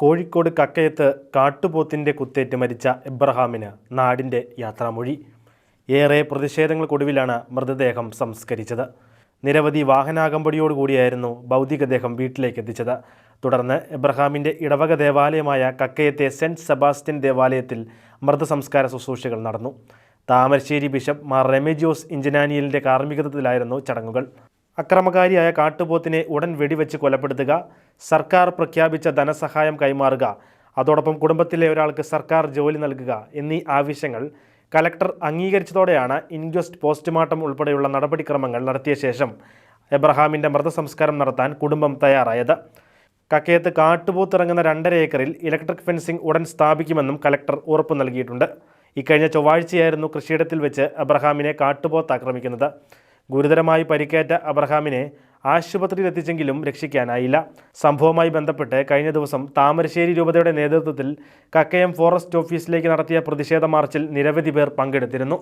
കോഴിക്കോട് കക്കയത്ത് കാട്ടുപോത്തിൻ്റെ കുത്തേറ്റ് മരിച്ച എബ്രഹാമിന് നാടിൻ്റെ യാത്രാമൊഴി. ഏറെ പ്രതിഷേധങ്ങൾക്കൊടുവിലാണ് മൃതദേഹം സംസ്കരിച്ചത്. നിരവധി വാഹനാകമ്പടിയോടുകൂടിയായിരുന്നു ഭൗതികദേഹം വീട്ടിലേക്ക് എത്തിച്ചത്. തുടർന്ന് എബ്രഹാമിൻ്റെ ഇടവക ദേവാലയമായ കക്കയത്തെ സെൻറ്റ് സെബാസ്റ്റ്യൻ ദേവാലയത്തിൽ മൃതസംസ്കാര ശുശ്രൂഷകൾ നടന്നു. താമരശ്ശേരി ബിഷപ്പ് മാർ റെമേജിയോസ് ഇഞ്ചനാനിയലിൻ്റെ കാർമ്മികത്വത്തിലായിരുന്നു ചടങ്ങുകൾ. അക്രമകാരിയായ കാട്ടുപോത്തിനെ ഉടൻ വെടിവെച്ച് കൊലപ്പെടുത്തുക, സർക്കാർ പ്രഖ്യാപിച്ച ധനസഹായം കൈമാറുക, അതോടൊപ്പം കുടുംബത്തിലെ ഒരാൾക്ക് സർക്കാർ ജോലി നൽകുക എന്നീ ആവശ്യങ്ങൾ കലക്ടർ അംഗീകരിച്ചതോടെയാണ് ഇൻക്വസ്റ്റ്, പോസ്റ്റ്മോർട്ടം ഉൾപ്പെടെയുള്ള നടപടിക്രമങ്ങൾ നടത്തിയ ശേഷം എബ്രഹാമിൻ്റെ മൃതസംസ്കാരം നടത്താൻ കുടുംബം തയ്യാറായത്. കക്കയത്ത് കാട്ടുപോത്തിറങ്ങുന്ന 2.5 ഏക്കറിൽ ഇലക്ട്രിക് ഫെൻസിംഗ് ഉടൻ സ്ഥാപിക്കുമെന്നും കലക്ടർ ഉറപ്പു നൽകിയിട്ടുണ്ട്. ഇക്കഴിഞ്ഞ ചൊവ്വാഴ്ചയായിരുന്നു കൃഷിയിടത്തിൽ വെച്ച് എബ്രഹാമിനെ കാട്ടുപോത്ത് ആക്രമിക്കുന്നത്. ഗുരുതരമായി പരിക്കേറ്റ എബ്രഹാമിനെ ആശുപത്രിയിൽ എത്തിച്ചെങ്കിലും രക്ഷിക്കാനായില്ല. സംഭവവുമായി ബന്ധപ്പെട്ട് കഴിഞ്ഞ ദിവസം താമരശ്ശേരി രൂപതയുടെ നേതൃത്വത്തിൽ കക്കയം ഫോറസ്റ്റ് ഓഫീസിലേക്ക് നടത്തിയ പ്രതിഷേധ മാർച്ചിൽ നിരവധി പേർ പങ്കെടുത്തിരുന്നു.